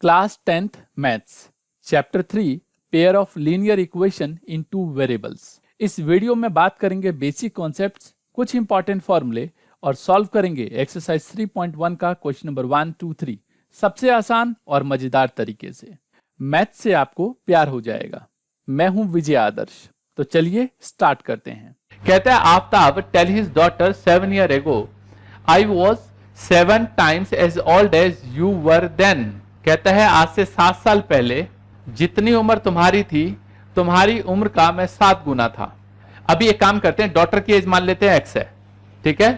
Class 10th maths chapter 3 pair of linear equation in two variables. इस video में बात करेंगे बेसिक कॉन्सेप्ट्स, कुछ इंपॉर्टेंट फॉर्मूले और सॉल्व करेंगे एक्सरसाइज 3.1 का क्वेश्चन नंबर 1, 2, 3 सबसे आसान और मजेदार तरीके से। मैथ से आपको प्यार हो जाएगा। मैं हूं विजय आदर्श, तो चलिए स्टार्ट करते हैं। कहता है Aftab tell his daughter 7 years ago I was 7 times as old as you were then। कहता है आज से 7 साल पहले जितनी उम्र तुम्हारी थी, तुम्हारी उम्र का मैं 7 गुना था। अभी एक काम करते हैं, डॉटर की एज मान लेते हैं x है, ठीक है,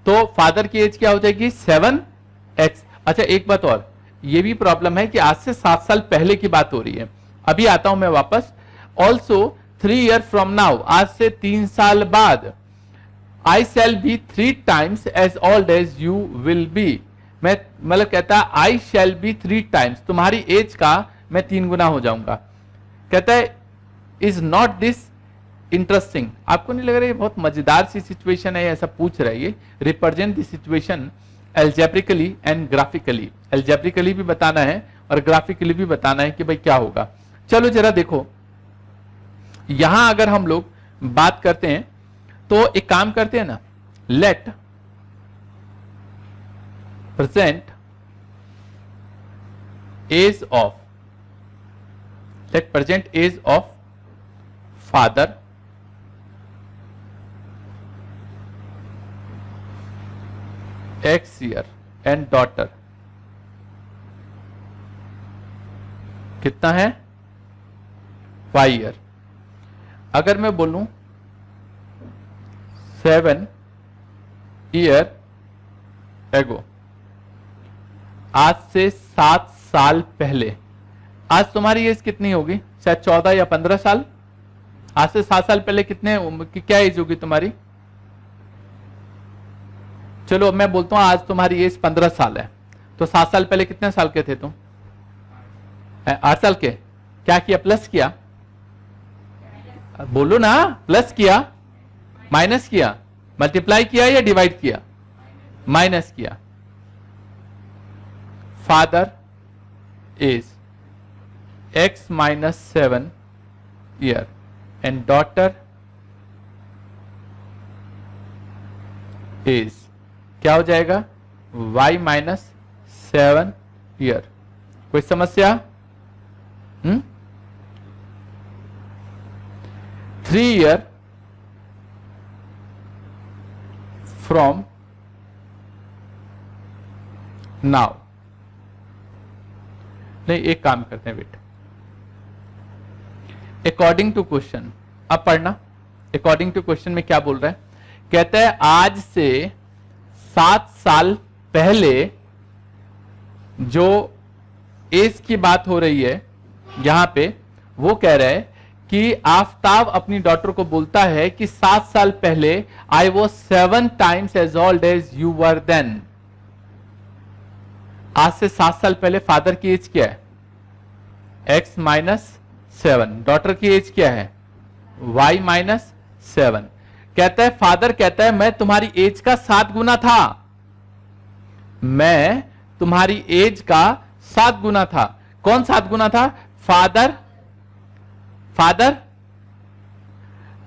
तो फादर की एज क्या हो जाएगी 7x। अच्छा एक बात और, ये भी प्रॉब्लम है कि आज से 7 साल पहले की बात हो रही है। अभी आता हूं मैं वापस। ऑल्सो 3 years from now, आज से 3 साल बाद I shall be 3 times as old as you will be। मैं मतलब कहता है I shall be 3 times, तुम्हारी एज का मैं 3 गुना हो जाऊंगा। कहता है इज नॉट दिस इंटरेस्टिंग। आपको नहीं लग रहा है ये बहुत मजेदार सी सिचुएशन है? ऐसा पूछ रहा है ये। Represent the situation algebraically and graphically. Algebraically भी बताना है और ग्राफिकली भी बताना है कि भाई क्या होगा। चलो जरा देखो, यहां अगर हम लोग बात करते हैं तो एक काम करते हैं ना, let present age of, let present age of father X year and daughter कितना है Y year। अगर मैं बोलूं 7 years ago, आज से 7 साल पहले, आज तुम्हारी एज कितनी होगी? शायद 14 या 15 साल। आज से 7 साल पहले कितने की क्या एज होगी तुम्हारी? चलो मैं बोलता हूं आज तुम्हारी एज 15 साल है, तो 7 साल पहले कितने साल के थे तुम? 8 साल के। क्या किया? प्लस किया? बोलो ना, प्लस किया, माइनस किया, मल्टीप्लाई किया या डिवाइड किया? माइनस किया। Father is x minus 7 year and daughter is क्या हो जाएगा? y minus 7 year। कोई समस्या? 3 year from now। नहीं, एक काम करते हैं, वेट। अकॉर्डिंग टू क्वेश्चन, अब पढ़ना। अकॉर्डिंग टू क्वेश्चन में क्या बोल रहा है? कहता है आज से 7 साल पहले जो एज की बात हो रही है यहां पे, वो कह रहा है कि आफ्ताब अपनी डॉटर को बोलता है कि 7 साल पहले आई was 7 times as old as you were then। आज से 7 साल पहले फादर की एज क्या है? x minus 7। डॉटर की एज क्या है? y minus 7। कहता है, फादर कहता है मैं तुम्हारी एज का 7 गुना था, मैं तुम्हारी एज का 7 गुना था। कौन 7 गुना था? फादर। फादर।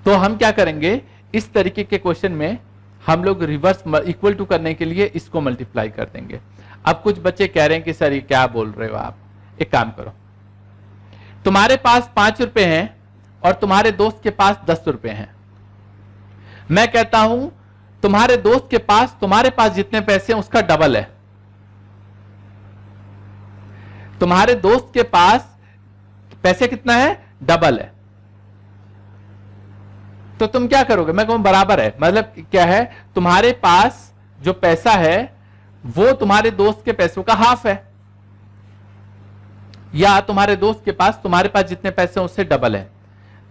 तो हम क्या करेंगे, इस तरीके के क्वेश्चन में हम लोग रिवर्स इक्वल टू करने के लिए इसको मल्टीप्लाई कर देंगे। अब कुछ बच्चे कह रहे हैं कि सर ये क्या बोल रहे हो आप? एक काम करो, तुम्हारे पास 5 रुपए हैं और तुम्हारे दोस्त के पास 10 रुपए हैं। मैं कहता हूं तुम्हारे दोस्त के पास तुम्हारे पास जितने पैसे हैं उसका डबल है। तुम्हारे दोस्त के पास पैसे कितना है? डबल है। तो तुम क्या करोगे? मैं कहूं बराबर है, मतलब क्या है, तुम्हारे पास जो पैसा है वो तुम्हारे दोस्त के पैसों का हाफ है, या तुम्हारे दोस्त के पास तुम्हारे पास जितने पैसे हैं उससे डबल है।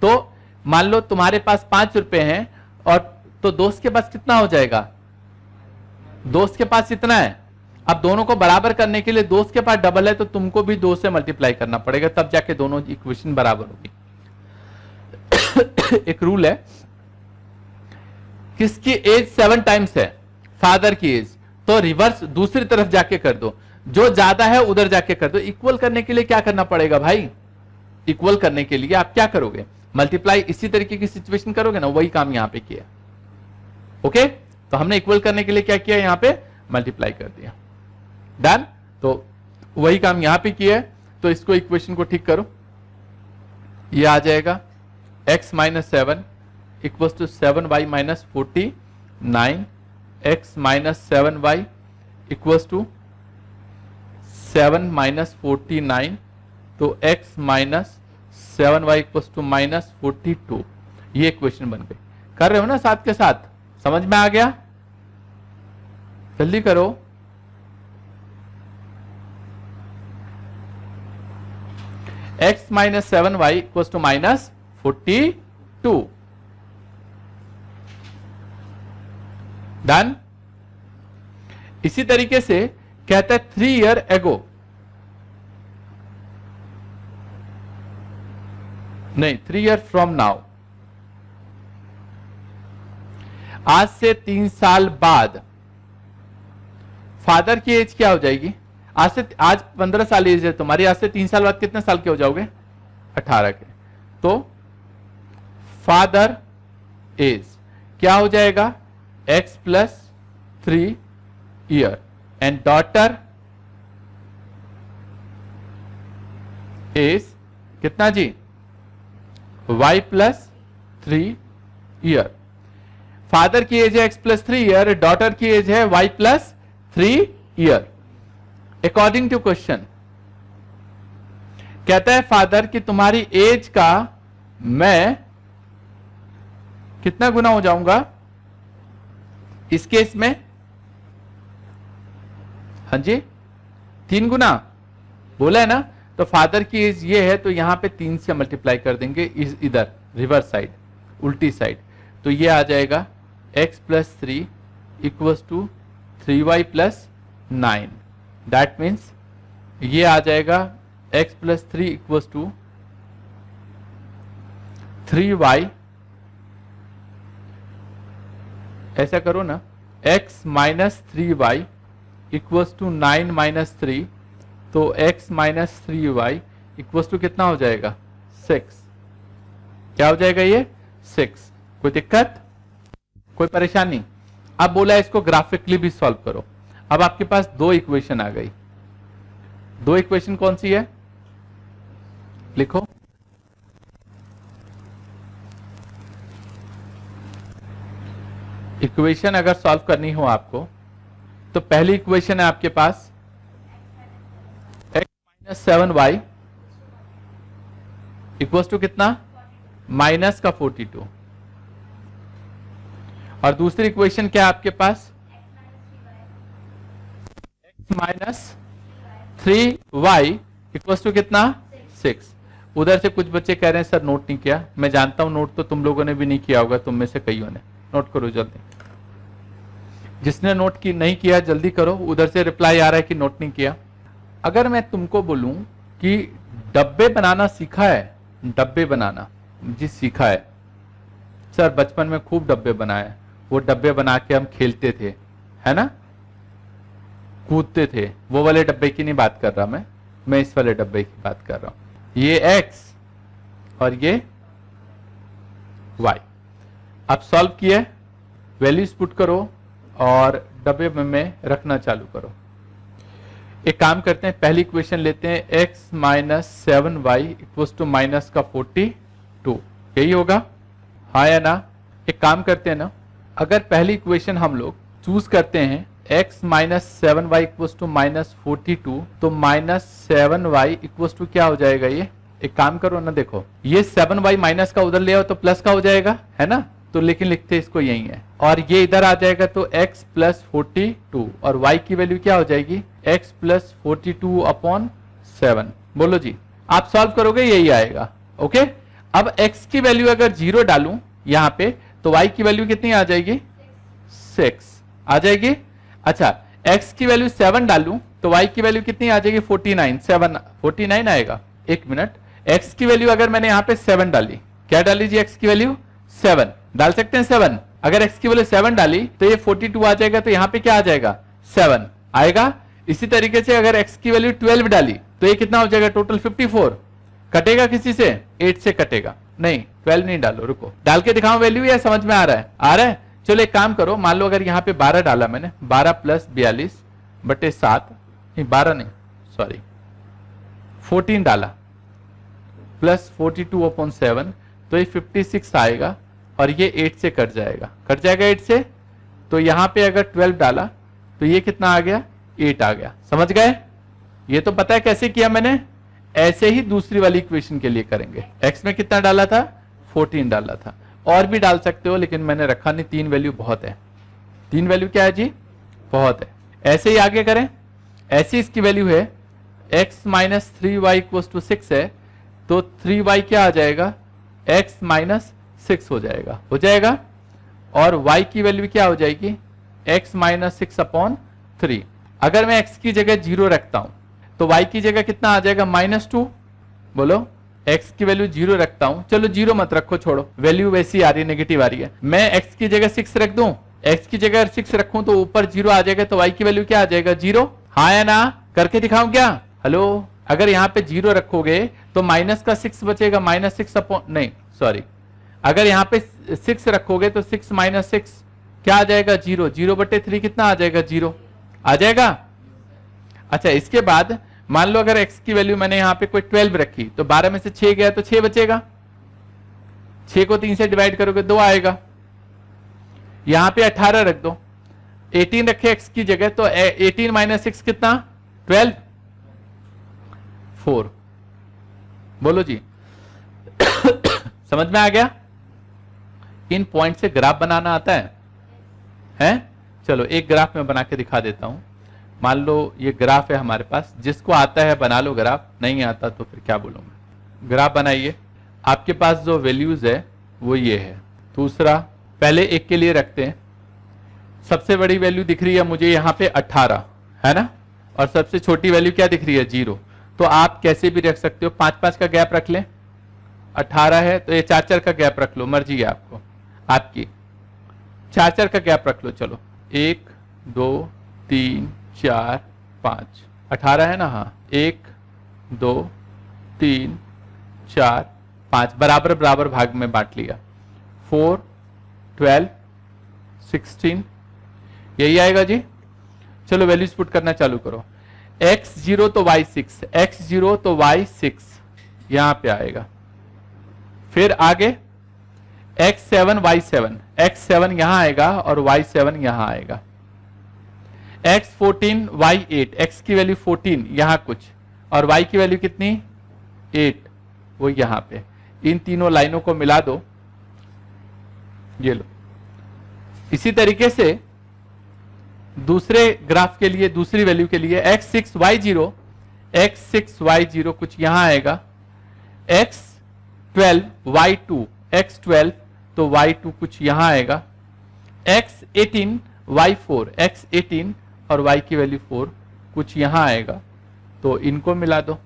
तो मान लो तुम्हारे पास 5 रुपए हैं और तो दोस्त के पास कितना हो जाएगा? दोस्त के पास इतना है। अब दोनों को बराबर करने के लिए दोस्त के पास डबल है तो तुमको भी 2 से मल्टीप्लाई करना पड़ेगा, तब जाके दोनों इक्वेशन बराबर होगी। एक रूल है, किसकी एज 7 times है? फादर की एज। तो रिवर्स दूसरी तरफ जाके कर दो। जो ज्यादा है उधर जाके कर दो। इक्वल करने के लिए क्या करना पड़ेगा भाई, इक्वल करने के लिए आप क्या करोगे, मल्टीप्लाई, इसी तरीके की सिचुएशन करोगे ना, वही काम यहां पे किया। ओके, तो हमने इक्वल करने के लिए क्या किया, यहां पे मल्टीप्लाई कर दिया। डन, तो वही काम यहां पे किया है। तो इसको इक्वेशन को ठीक करो, ये आ जाएगा x minus 7 equals to 7y minus 49, x minus 7y equals to 7 minus 49, तो x minus 7y equals to minus 42। ये इक्वेशन बन गई। कर रहे हो ना साथ के साथ, समझ में आ गया, जल्दी करो। x minus 7y equals to minus 42। Done. इसी तरीके से कहता है 3 ईयर एगो, नहीं 3 ईयर फ्रॉम नाउ, आज से 3 साल बाद फादर की एज क्या हो जाएगी, आज 15 साल एज है तुम्हारी, आज से 3 साल बाद कितने साल के हो जाओगे, 18 के। तो फादर एज क्या हो जाएगा, x plus 3 year, and daughter age कितना जी, y प्लस 3 ईयर। फादर की एज है x प्लस 3 ईयर, डॉटर की एज है y plus 3 year. According to question कहता है फादर कि तुम्हारी एज का मैं कितना गुना हो जाऊंगा इस केस में, हाँ जी 3 गुना बोला है ना। तो फादर की एज ये है, तो यहां पे 3 से मल्टीप्लाई कर देंगे इधर रिवर्स साइड, उल्टी साइड। तो ये आ जाएगा x plus 3 equals to 3y plus 9। That means ये आ जाएगा x plus 3 equals to 3y, ऐसा करो ना, x minus 3y equals to 9 minus 3, तो x minus 3y equals to कितना हो जाएगा, 6। क्या हो जाएगा ये, 6। कोई दिक्कत, कोई परेशानी। अब बोला इसको ग्राफिकली भी सॉल्व करो। अब आपके पास 2 इक्वेशन आ गई। 2 इक्वेशन कौन सी है, लिखो। इक्वेशन अगर सॉल्व करनी हो आपको, तो पहली इक्वेशन है आपके पास x minus 7y equals to कितना, माइनस का 42। और दूसरी इक्वेशन क्या है आपके पास, x minus 3y equals to कितना, 6। उधर से कुछ बच्चे कह रहे हैं सर नोट नहीं किया। मैं जानता हूं नोट तो तुम लोगों ने भी नहीं किया होगा, तुम में से कईयों ने। नोट करो जल्दी, जिसने नोट की नहीं किया जल्दी करो। उधर से रिप्लाई आ रहा है कि नोट नहीं किया। अगर मैं तुमको बोलूं कि डब्बे बनाना सीखा है, डब्बे बनाना जी सीखा है सर, बचपन में खूब डब्बे बनाए, वो डब्बे बना के हम खेलते थे, है ना, कूदते थे। वो वाले डब्बे की नहीं बात कर रहा मैं इस वाले डब्बे की बात कर रहा हूं। ये x और ये y। अब सॉल्व किए, वैल्यूज पुट करो और डब्बे में रखना चालू करो। एक काम करते हैं, पहली इक्वेशन लेते हैं, x minus 7y equals to minus का 42। यही होगा, हाँ या ना। एक काम करते हैं ना, अगर पहली इक्वेशन हम लोग चूज करते हैं x minus 7y equals to minus 42, तो माइनस 7y इक्वल्स टू क्या हो जाएगा, ये एक काम करो ना, देखो ये 7y माइनस का उधर ले आओ तो प्लस का हो जाएगा, है ना। तो लेकिन लिखते इसको यही है, और ये इधर आ जाएगा तो x प्लस 42, और y की वैल्यू क्या हो जाएगी, x प्लस 42 अपॉन 7। बोलो जी, आप सॉल्व करोगे यही आएगा। ओके, अब x की वैल्यू अगर 0 डालूं यहां पे, तो y की वैल्यू कितनी आ जाएगी, 6 आ जाएगी। अच्छा, x की वैल्यू 7 डालूं तो y की वैल्यू कितनी आ जाएगी, 49। 7 49 आएगा। एक मिनट, x की वैल्यू अगर मैंने यहां पे 7 डाली, क्या डाली जी, x की वैल्यू 7 डाल सकते हैं 7। अगर x की वैल्यू 7 डाली तो ये 42 आ जाएगा, तो यहां पे क्या आ जाएगा, 7 आएगा। इसी तरीके से अगर x की वैल्यू 12 डाली तो ये कितना हो जाएगा टोटल 54। कटेगा किसी से? 8 से कटेगा। नहीं 12 नहीं डालो, रुको डाल के दिखाऊं वैल्यू या समझ में आ रहा है? आ रहा है। चलो एक काम करो, मान लो अगर यहाँ पे 12 डाला मैंने, 12 प्लस 42 बटे 7, नहीं 12 नहीं सॉरी 14 डाला प्लस 42/7, तो ये 56 आएगा और ये 8 से कट जाएगा। कट जाएगा 8 से, तो यहां पे अगर 12 डाला तो ये कितना आ गया? 8 आ गया। समझ गए? ये तो पता है कैसे किया मैंने। ऐसे ही दूसरी वाली इक्वेशन के लिए करेंगे। x में कितना डाला था? 14 डाला था। और भी डाल सकते हो लेकिन मैंने रखा नहीं, 3 वैल्यू बहुत है। 3 वैल्यू क्या है जी? बहुत है। ऐसे ही आगे करें। ऐसी इसकी वैल्यू है x minus 3y equal to 6 है, तो 3y क्या आ जाएगा? x माइनस 6 हो जाएगा। हो जाएगा। और y की वैल्यू क्या हो जाएगी? x minus 6/3। अगर मैं x की जगह 0 रखता हूं तो y की जगह कितना आ जाएगा? -2। बोलो, x की वैल्यू 0 रखता हूं, चलो 0 मत रखो, छोड़ो, वैल्यू वैसी आ रही है, नेगेटिव आ रही है। मैं x की जगह 6 रख दूं, x की जगह 6 रखूं तो ऊपर 0 आ जाएगा, तो y की वैल्यू क्या आ जाएगा? 0। हाँ या ना? करके दिखाऊं क्या? हेलो, अगर यहाँ पे 0 रखोगे तो माइनस का 6 बचेगा, -6 नहीं सॉरी, अगर यहाँ पे 6 रखोगे तो 6 माइनस 6 क्या आ जाएगा? 0। 0/3 कितना आ जाएगा? 0 आ जाएगा। अच्छा, इसके बाद मान लो अगर x की वैल्यू मैंने यहाँ पे कोई 12 रखी, तो 12 में से 6 गया तो 6 बचेगा। 6 को 3 से डिवाइड करोगे 2 आएगा। यहां पे 18 रख दो, 18 रखे x की जगह, तो 18 माइनस 6 कितना? 12। 4। बोलो जी समझ में आ गया? इन पॉइंट से ग्राफ बनाना आता है? हैं? चलो एक ग्राफ में बना के दिखा देता हूं। मान लो ये ग्राफ है हमारे पास, जिसको आता है बना लो ग्राफ, नहीं आता तो फिर क्या बोलूं मैं। ग्राफ बनाइए। आपके पास जो वैल्यूज है वो ये है। दूसरा, पहले एक के लिए रखते हैं। सबसे बड़ी वैल्यू दिख रही है मुझे यहाँ पे 18, है ना? और सबसे छोटी वैल्यू क्या दिख रही है? 0। तो आप कैसे भी रख सकते हो, 5-5 का गैप रख लें। 18 है तो ये 4-4 का गैप रख लो, मर्जी है आपको, आपकी। 4-4 का गैप रख लो। चलो 1 2 3 4 5, 18 है ना? हाँ, 1 2 3 4 5 बराबर बराबर भाग में बांट लिया। 4 12 16 यही आएगा जी। चलो वैल्यूज पुट करना चालू करो। x0 तो y6, x0 तो y6 यहां पे आएगा। फिर आगे x7 y7, x7 यहां आएगा और y7 यहां आएगा। x14 y8, x की वैल्यू 14 यहां कुछ, और y की वैल्यू कितनी? 8, वो यहां पे। इन तीनों लाइनों को मिला दो, ये लो। इसी तरीके से दूसरे ग्राफ के लिए, दूसरी वैल्यू के लिए x6 y0 कुछ यहां आएगा, x12 y2, x12 तो y2 कुछ यहां आएगा, x18 y4, x18 और y की वैल्यू 4 कुछ यहां आएगा। तो इनको मिला दो।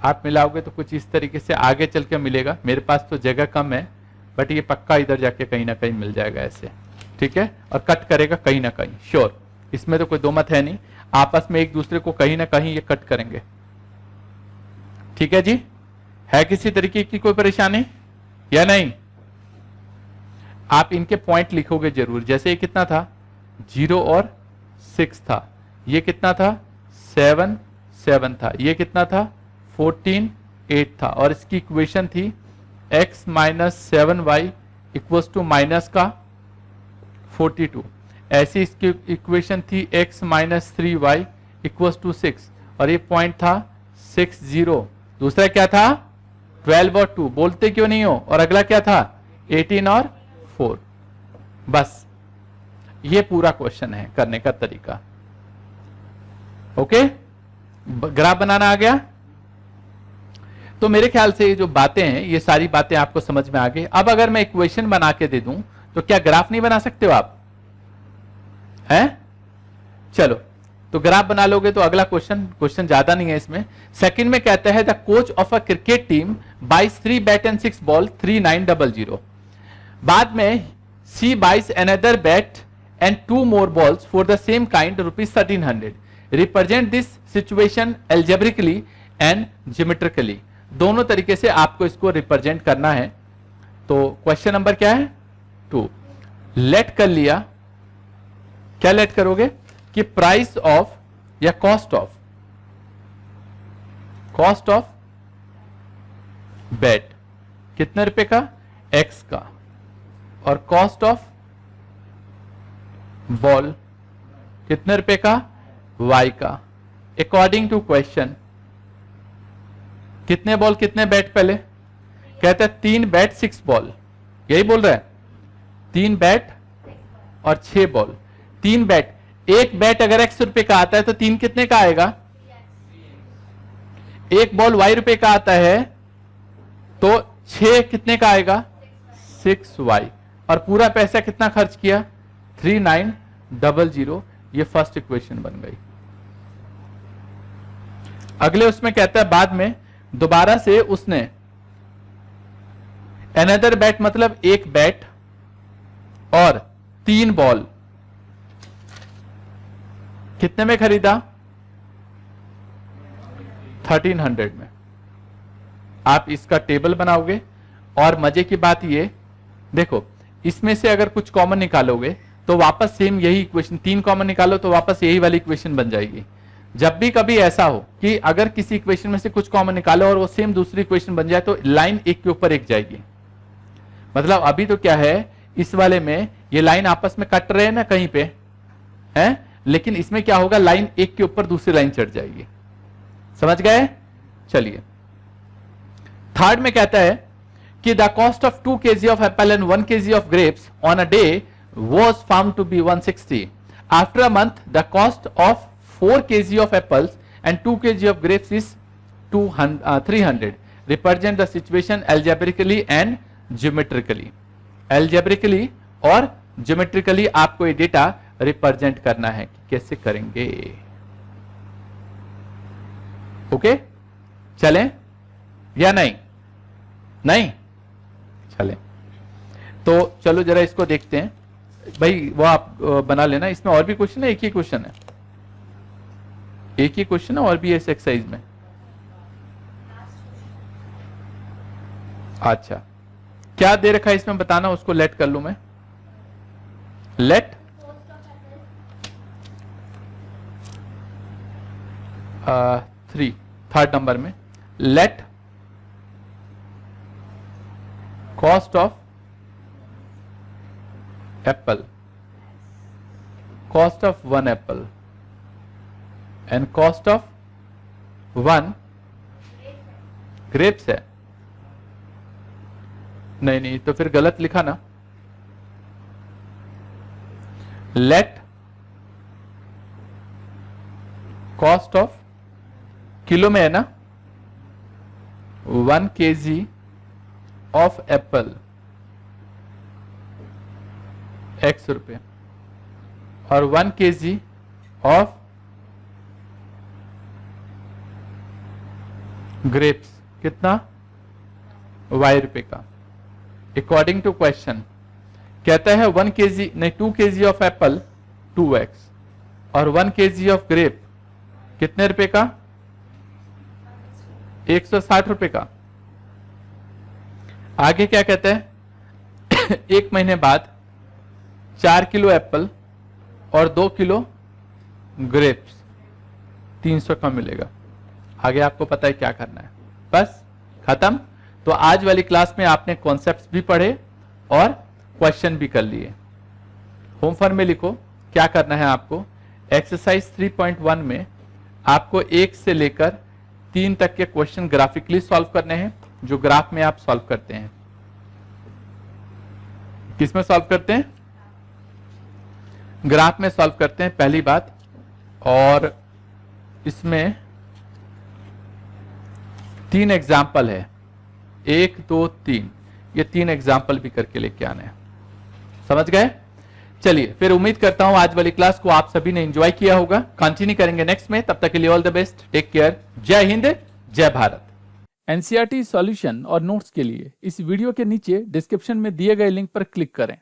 आप मिलाओगे तो कुछ इस तरीके से आगे चल के मिलेगा। मेरे पास तो जगह कम है, बट ये पक्का इधर जाके कहीं ना कहीं मिल जाएगा ऐसे, ठीक है? और कट करेगा कहीं ना कहीं, श्योर, इसमें तो कोई दो मत है नहीं। आपस में एक दूसरे को कहीं ना कहीं ये कट करेंगे, ठीक है जी? है किसी तरीके की कोई परेशानी या नहीं? आप इनके पॉइंट लिखोगे जरूर। जैसे ये कितना था? 0 और 6 था। ये कितना था? 7 7 था। ये कितना था? 14 8 था। और इसकी इक्वेशन थी x minus 7y equals to minus का 42। ऐसी इसकी इक्वेशन थी x minus 3y equals to 6, और ये पॉइंट था 6 0। दूसरा क्या था? 12 और 2। बोलते क्यों नहीं हो? और अगला क्या था? 18 और 4। बस ये पूरा क्वेश्चन है करने का तरीका। ओके, ग्राफ बनाना आ गया? तो मेरे ख्याल से ये जो बातें हैं, ये सारी बातें आपको समझ में आ गई। अब अगर मैं इक्वेशन बना के दे दूं तो क्या ग्राफ नहीं बना सकते हो आप? हैं? चलो, तो ग्राफ बना लोगे तो अगला क्वेश्चन ज्यादा नहीं है इसमें। सेकंड में कहता है the coach of a cricket team buys 3 bat and 6 ball 3900। बाद में she buys another bat and 2 more balls for the same kind rupees 1300. Represent this situation algebraically and geometrically. दोनों तरीके से आपको इसको रिप्रेजेंट करना है. तो क्वेश्चन नंबर क्या है? 2. लेट कर लिया. क्या लेट करोगे कि प्राइस ऑफ या कॉस्ट ऑफ बेट कितने रुपए का? एक्स का. और कॉस्ट ऑफ बॉल कितने रुपए का? वाई का. अकॉर्डिंग टू क्वेश्चन कितने बॉल कितने बैट? पहले कहता है 3 बैट 6 बॉल. यही बोल रहा है. 3 बैट और 6 बॉल. 3 बैट. एक बैट अगर x रुपए का आता है तो 3 कितने का आएगा? एक बॉल y रुपए का आता है तो 6 कितने का आएगा? 6y. और पूरा पैसा कितना खर्च किया? 3900. ये फर्स्ट इक्वेशन बन गई. अगले उसमें कहता है बाद में दोबारा से उसने अनदर बैट मतलब एक बैट और 3 बॉल कितने में खरीदा? 1300 में. आप इसका टेबल बनाओगे और मजे की बात ये देखो, इसमें से अगर कुछ कॉमन निकालोगे तो वापस सेम यही इक्वेशन, 3 कॉमन निकालो तो वापस यही वाली इक्वेशन बन जाएगी. जब भी कभी ऐसा हो कि अगर किसी इक्वेशन में से कुछ कॉमन निकालो और वो सेम दूसरी इक्वेशन बन जाए तो लाइन एक के ऊपर एक जाएगी. मतलब अभी तो क्या है, इस वाले में ये लाइन आपस में कट रहे हैं ना कहीं पे है, लेकिन इसमें क्या होगा, लाइन एक के ऊपर दूसरी लाइन चढ़ जाएगी. समझ गए? चलिए थर्ड में कहता है कि the cost of 2 kg of Apple and 1 kg of grapes on a day was found to be 160. After a month, the cost of 4 kg of apples and 2 kg of grapes is 300. Represent the situation algebraically and geometrically. Algebraically और geometrically आपको ये data represent करना है कि कैसे करेंगे. Okay चलें या नहीं? नहीं चलें. तो चलो जरा इसको देखते हैं भाई. वो आप बना लेना. इसमें और भी क्वेश्चन है? एक ही क्वेश्चन है. एक ही क्वेश्चन है और भी इस एक्सरसाइज में. अच्छा क्या दे रखा है इसमें बताना, उसको लेट कर लू मैं. लेट 3 थर्ड नंबर में let cost of Apple, cost of 1 Apple and cost of 1 grapes है. नहीं तो फिर गलत लिखा ना. लेट कॉस्ट ऑफ किलो में है ना, 1 kg ऑफ एप्पल x रुपए और 1 kg ऑफ ग्रेप्स कितना? y रुपए का. अकॉर्डिंग टू क्वेश्चन कहता है 1 kg नहीं 2 kg ऑफ एप्पल 2x और 1 kg ऑफ ग्रेप कितने रुपए का? 160 रुपए का. आगे क्या कहता है 1 महीने बाद 4 किलो एप्पल और 2 किलो ग्रेप्स 300 का मिलेगा. आगे आपको पता है क्या करना है. बस खत्म. तो आज वाली क्लास में आपने कॉन्सेप्ट्स भी पढ़े और क्वेश्चन भी कर लिए. होम फॉर्म में लिखो क्या करना है आपको. एक्सरसाइज 3.1 में आपको 1 से लेकर 3 तक के क्वेश्चन ग्राफिकली सॉल्व करने हैं, जो ग्राफ में आप सॉल्व करते हैं. किसमें सॉल्व करते हैं? ग्राफ में सॉल्व करते हैं पहली बात. और इसमें 3 एग्जाम्पल है, 1 2 3. ये 3 एग्जाम्पल भी करके लेके आने हैं. समझ गए? चलिए फिर उम्मीद करता हूं आज वाली क्लास को आप सभी ने एंजॉय किया होगा. कंटिन्यू करेंगे नेक्स्ट में. तब तक के लिए all the best. Take care. जय हिंद, जय भारत. एनसीईआरटी सॉल्यूशन और नोट्स के लिए इस वीडियो के नीचे डिस्क्रिप्शन में दिए गए लिंक पर क्लिक करें.